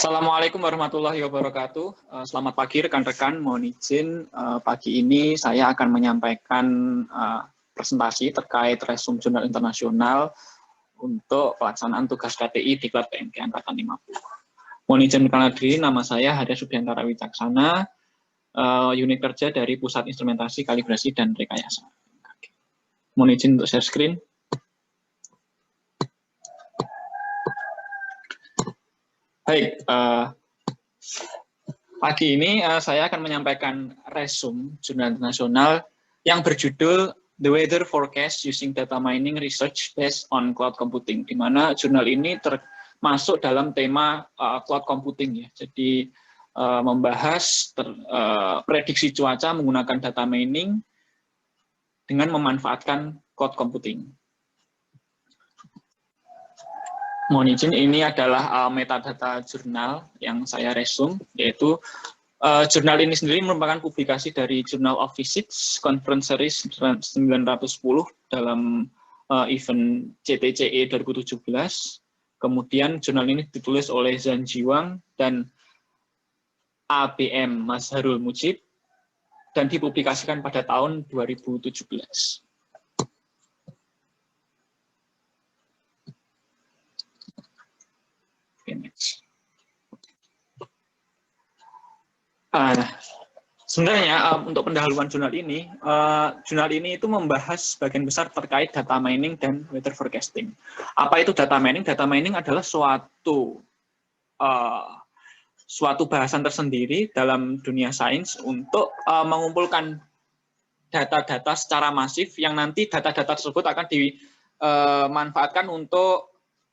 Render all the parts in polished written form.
Assalamualaikum warahmatullahi wabarakatuh. Selamat pagi rekan-rekan. Mohon izin pagi ini saya akan menyampaikan presentasi terkait resume jurnal internasional untuk pelaksanaan tugas KTI di Diklat PMK Angkatan 50. Mohon izin perkenalkan diri, nama saya Haria Subiantara Wicaksana, unit kerja dari Pusat Instrumentasi, Kalibrasi, dan Rekayasa. Mohon izin untuk share screen. Baik, pagi ini saya akan menyampaikan resume jurnal internasional yang berjudul The Weather Forecast Using Data Mining Research Based on Cloud Computing, di mana jurnal ini termasuk dalam tema cloud computing, ya. Jadi membahas prediksi cuaca menggunakan data mining dengan memanfaatkan cloud computing. Mohon izin, ini adalah metadata jurnal yang saya resume, yaitu jurnal ini sendiri merupakan publikasi dari Journal of Physics Conference Series 910 dalam event CTCE 2017. Kemudian jurnal ini ditulis oleh Zhang Jiwang dan ABM Mazharul Mujib dan dipublikasikan pada tahun 2017. Sebenarnya untuk pendahuluan jurnal ini itu membahas bagian besar terkait data mining dan weather forecasting. Apa itu data mining? Data mining adalah suatu bahasan tersendiri dalam dunia sains untuk mengumpulkan data-data secara masif yang nanti data-data tersebut akan dimanfaatkan untuk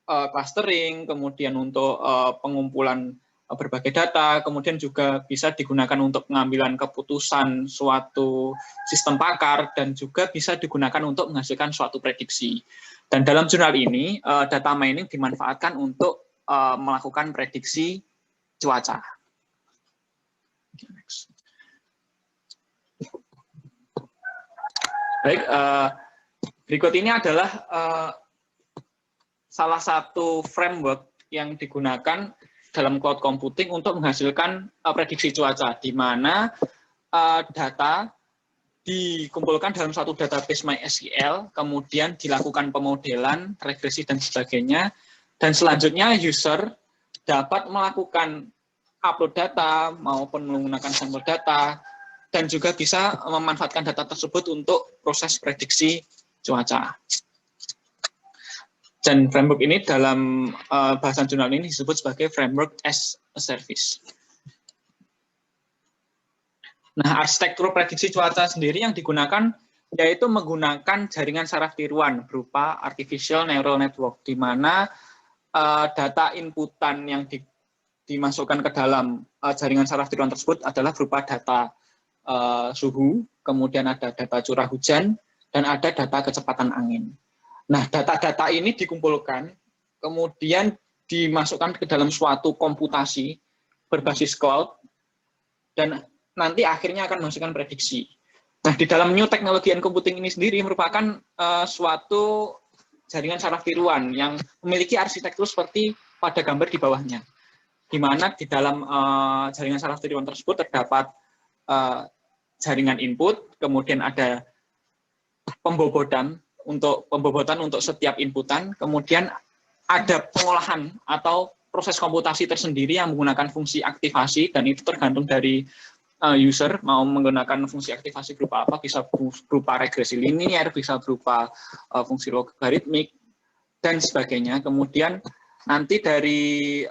clustering, kemudian untuk pengumpulan berbagai data, kemudian juga bisa digunakan untuk pengambilan keputusan suatu sistem pakar, dan juga bisa digunakan untuk menghasilkan suatu prediksi. Dan dalam jurnal ini, data mining dimanfaatkan untuk melakukan prediksi cuaca. Baik, berikut ini adalah salah satu framework yang digunakan dalam cloud computing untuk menghasilkan prediksi cuaca, di mana data dikumpulkan dalam satu database MySQL, kemudian dilakukan pemodelan, regresi, dan sebagainya, dan selanjutnya user dapat melakukan upload data maupun menggunakan sampel data, dan juga bisa memanfaatkan data tersebut untuk proses prediksi cuaca. Dan framework ini dalam bahasan jurnal ini disebut sebagai framework as a service. Nah, arsitektur prediksi cuaca sendiri yang digunakan yaitu menggunakan jaringan saraf tiruan berupa artificial neural network, di mana data inputan yang dimasukkan ke dalam jaringan saraf tiruan tersebut adalah berupa data suhu, kemudian ada data curah hujan, dan ada data kecepatan angin. Nah, data-data ini dikumpulkan, kemudian dimasukkan ke dalam suatu komputasi berbasis cloud, dan nanti akhirnya akan menghasilkan prediksi. Nah, di dalam New Technology and Computing ini sendiri merupakan suatu jaringan saraf tiruan yang memiliki arsitektur seperti pada gambar di bawahnya, di mana di dalam jaringan saraf tiruan tersebut terdapat jaringan input, kemudian ada pembobotan untuk setiap inputan, kemudian ada pengolahan atau proses komputasi tersendiri yang menggunakan fungsi aktivasi, dan itu tergantung dari user mau menggunakan fungsi aktivasi berupa apa, bisa berupa regresi linier, bisa berupa fungsi logaritmik, dan sebagainya. Kemudian nanti dari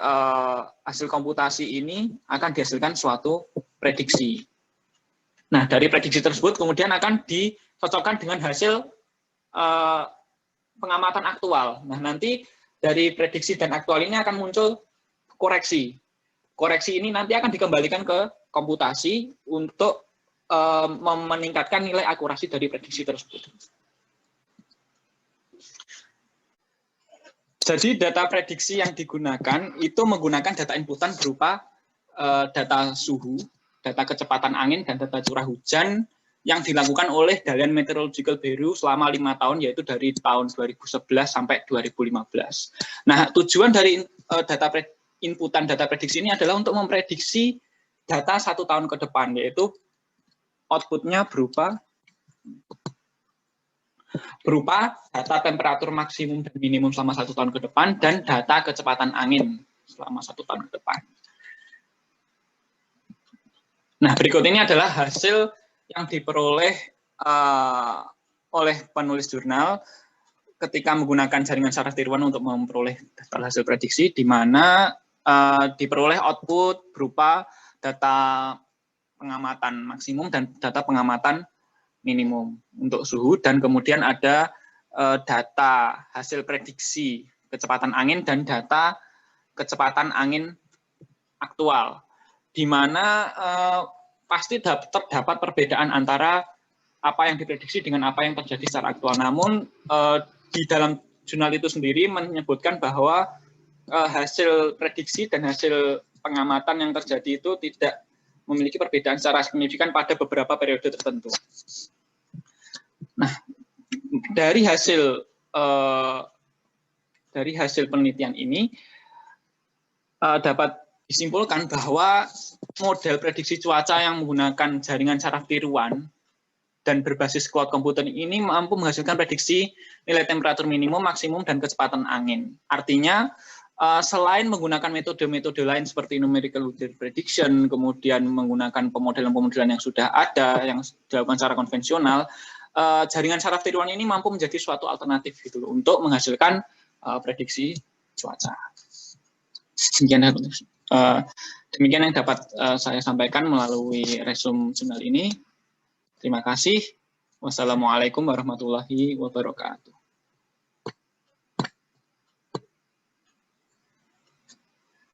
hasil komputasi ini akan dihasilkan suatu prediksi. Nah, dari prediksi tersebut kemudian akan dicocokkan dengan hasil pengamatan aktual. Nah, nanti dari prediksi dan aktual ini akan muncul koreksi. Koreksi ini nanti akan dikembalikan ke komputasi untuk meningkatkan nilai akurasi dari prediksi tersebut. Jadi data prediksi yang digunakan itu menggunakan data inputan berupa data suhu, data kecepatan angin, dan data curah hujan yang dilakukan oleh Dalian Meteorological Bureau selama 5 tahun, yaitu dari tahun 2011 sampai 2015. Nah, tujuan dari data inputan data prediksi ini adalah untuk memprediksi data 1 tahun ke depan, yaitu outputnya berupa data temperatur maksimum dan minimum selama 1 tahun ke depan dan data kecepatan angin selama 1 tahun ke depan. Nah, berikut ini adalah hasil yang diperoleh oleh penulis jurnal ketika menggunakan jaringan saraf tiruan untuk memperoleh hasil prediksi, di mana diperoleh output berupa data pengamatan maksimum dan data pengamatan minimum untuk suhu, dan kemudian ada data hasil prediksi kecepatan angin dan data kecepatan angin aktual, di mana pasti terdapat perbedaan antara apa yang diprediksi dengan apa yang terjadi secara aktual. Namun di dalam jurnal itu sendiri menyebutkan bahwa hasil prediksi dan hasil pengamatan yang terjadi itu tidak memiliki perbedaan secara signifikan pada beberapa periode tertentu. Nah, dari hasil penelitian ini dapat disimpulkan bahwa model prediksi cuaca yang menggunakan jaringan saraf tiruan dan berbasis cloud computing ini mampu menghasilkan prediksi nilai temperatur minimum, maksimum, dan kecepatan angin. Artinya, selain menggunakan metode-metode lain seperti numerical prediction, kemudian menggunakan pemodelan-pemodelan yang sudah ada, yang dilakukan secara konvensional, jaringan saraf tiruan ini mampu menjadi suatu alternatif gitu loh, untuk menghasilkan prediksi cuaca. Demikian yang dapat saya sampaikan melalui resume jurnal ini. Terima kasih. Wassalamualaikum warahmatullahi wabarakatuh.